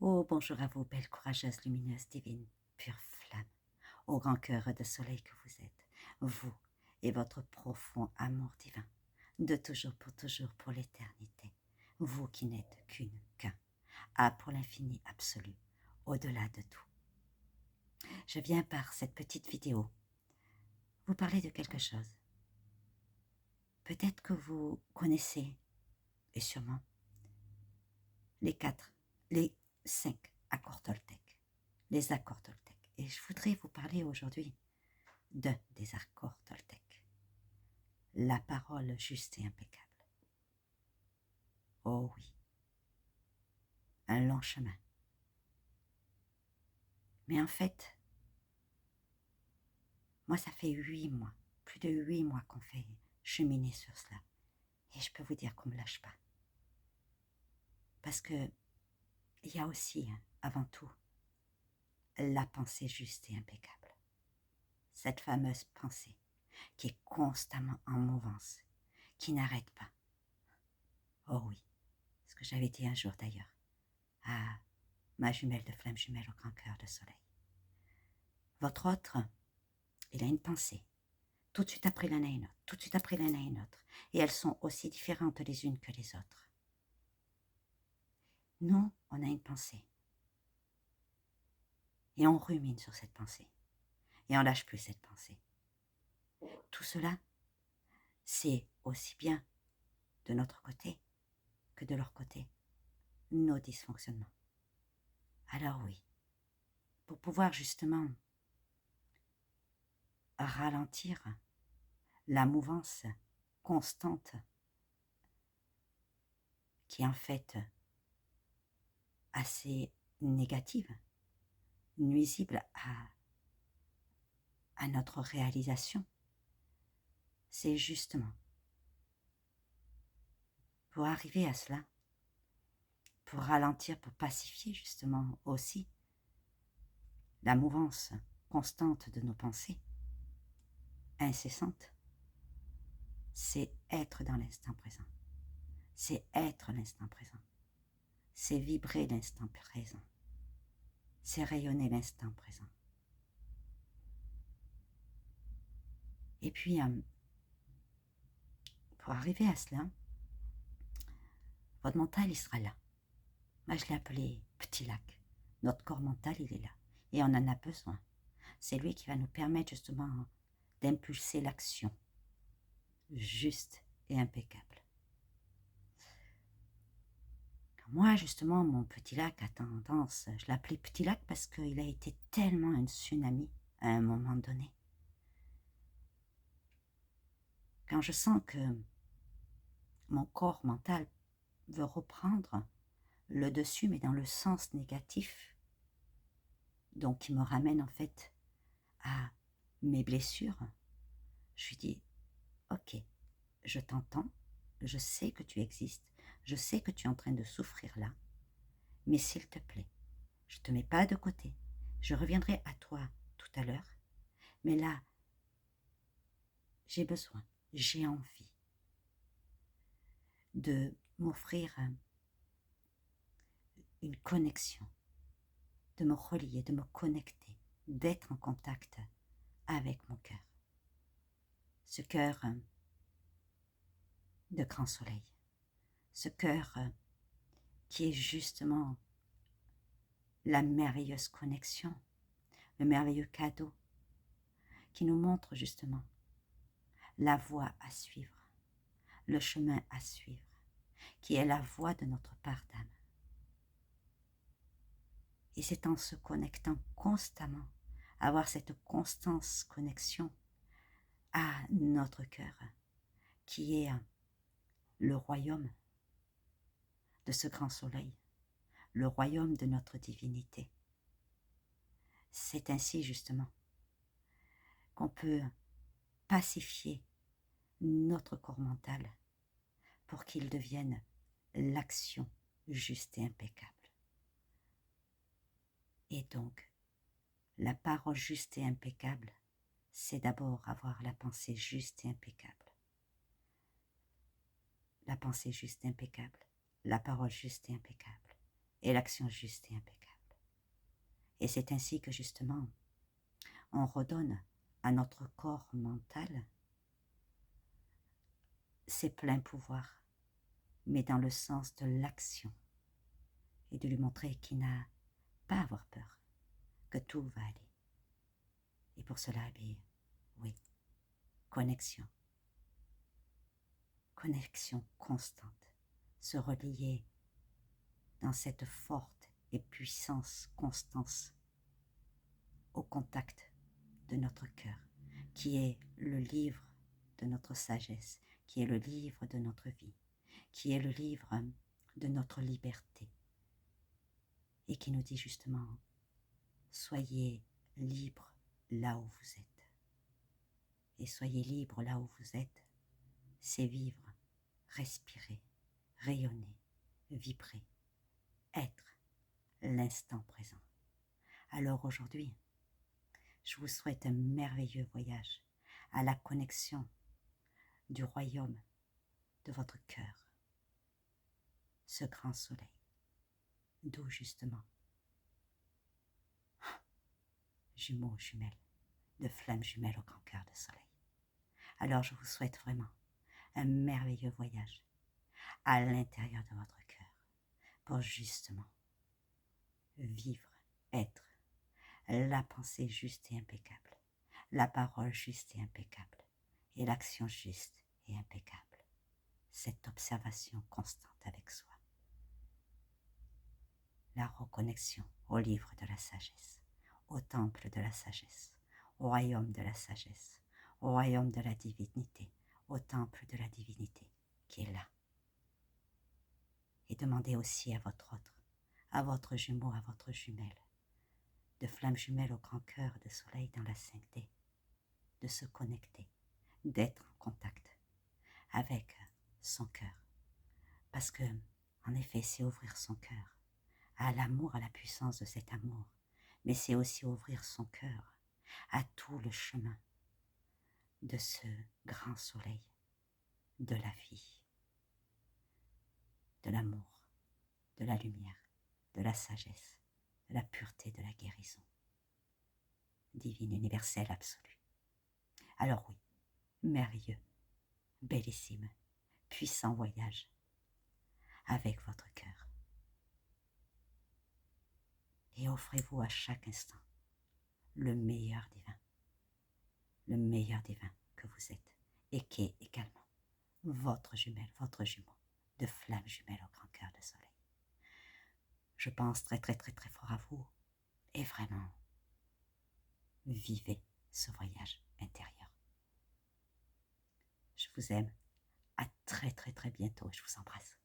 Oh, bonjour à vous, belle, courageuse, lumineuse, divine, pure flamme, au grand cœur de soleil que vous êtes, vous et votre profond amour divin, de toujours, pour l'éternité, vous qui n'êtes qu'un, A pour l'infini absolu, au-delà de tout. Je viens par cette petite vidéo vous parler de quelque chose. Peut-être que vous connaissez, et sûrement, les 5 accords Toltec, les accords Toltec. Et je voudrais vous parler aujourd'hui des accords Toltec. La parole juste et impeccable. Oh oui, un long chemin. Mais en fait, moi ça fait 8 mois, plus de 8 mois qu'on fait cheminer sur cela. Et je peux vous dire qu'on ne me lâche pas. Parce que il y a aussi, avant tout, la pensée juste et impeccable. Cette fameuse pensée qui est constamment en mouvance, qui n'arrête pas. Oh oui, ce que j'avais dit un jour d'ailleurs à ma jumelle de flamme jumelle au grand cœur de soleil. Votre autre, il a une pensée, tout de suite après l'un à une autre, tout de suite après l'un à une autre, et elles sont aussi différentes les unes que les autres. Nous, on a une pensée, et on rumine sur cette pensée, et on lâche plus cette pensée. Tout cela, c'est aussi bien de notre côté que de leur côté, nos dysfonctionnements. Alors oui, pour pouvoir justement ralentir la mouvance constante qui est en fait assez négative, nuisible à notre réalisation, c'est justement pour arriver à cela, pour ralentir, pour pacifier justement aussi la mouvance constante de nos pensées, incessante, c'est être dans l'instant présent. C'est être l'instant présent. C'est vibrer l'instant présent. C'est rayonner l'instant présent. Et puis, pour arriver à cela, votre mental, il sera là. Moi, je l'ai appelé petit lac. Notre corps mental, il est là. Et on en a besoin. C'est lui qui va nous permettre justement d'impulser l'action juste et impeccable. Moi, justement, mon petit lac a tendance, je l'appelais petit lac parce qu'il a été tellement un tsunami à un moment donné. Quand je sens que mon corps mental veut reprendre le dessus, mais dans le sens négatif, donc qui me ramène en fait à mes blessures, je lui dis, ok, je t'entends, je sais que tu existes, je sais que tu es en train de souffrir là, mais s'il te plaît, je ne te mets pas de côté, je reviendrai à toi tout à l'heure, mais là, j'ai besoin, j'ai envie de m'offrir une connexion, de me relier, de me connecter, d'être en contact avec mon cœur. Ce cœur de grand soleil, ce cœur qui est justement la merveilleuse connexion, le merveilleux cadeau qui nous montre justement la voie à suivre, le chemin à suivre, qui est la voie de notre part d'âme. Et c'est en se connectant constamment, avoir cette constante connexion à notre cœur, qui est le royaume de ce grand soleil, le royaume de notre divinité. C'est ainsi justement qu'on peut pacifier notre corps mental pour qu'il devienne l'action juste et impeccable. Et donc, la parole juste et impeccable, c'est d'abord avoir la pensée juste et impeccable. La pensée juste et impeccable, la parole juste et impeccable. et l'action juste et impeccable. Et c'est ainsi que justement, on redonne à notre corps mental ses pleins pouvoirs, mais dans le sens de l'action et de lui montrer qu'il n'a pas à avoir peur, que tout va aller. Et pour cela, bien, oui, connexion. Connexion constante. Se relier dans cette forte et puissance constance au contact de notre cœur, qui est le livre de notre sagesse, qui est le livre de notre vie, qui est le livre de notre liberté, et qui nous dit justement, soyez libres là où vous êtes. Et soyez libres là où vous êtes, c'est vivre, respirer, rayonner, vibrer, être l'instant présent. Alors aujourd'hui, je vous souhaite un merveilleux voyage à la connexion du royaume de votre cœur, ce grand soleil, d'où justement, jumeaux, jumelles, de flammes jumelles au grand cœur de soleil. Alors je vous souhaite vraiment un merveilleux voyage à l'intérieur de votre cœur pour justement vivre, être la pensée juste et impeccable, la parole juste et impeccable, et l'action juste et impeccable. Cette observation constante avec soi. La reconnexion au livre de la sagesse, au temple de la sagesse, au royaume de la sagesse, au royaume de la divinité, au temple de la divinité qui est là. Et demandez aussi à votre autre, à votre jumeau, à votre jumelle, de flamme jumelle au grand cœur de soleil dans la 5D, de se connecter, d'être en contact avec son cœur. Parce que, en effet, c'est ouvrir son cœur à l'amour, à la puissance de cet amour, mais c'est aussi ouvrir son cœur à tout le chemin de ce grand soleil, de la vie, de l'amour, de la lumière, de la sagesse, de la pureté, de la guérison, divine, universelle, absolue. Alors oui, merveilleux, bellissime, puissant voyage avec votre cœur. Et offrez-vous à chaque instant le meilleur divin que vous êtes et qui est également votre jumelle, votre jumeau de flamme jumelle au grand cœur de soleil. Je pense très très très très fort à vous et vraiment vivez ce voyage intérieur. Je vous aime, à très très très bientôt et je vous embrasse.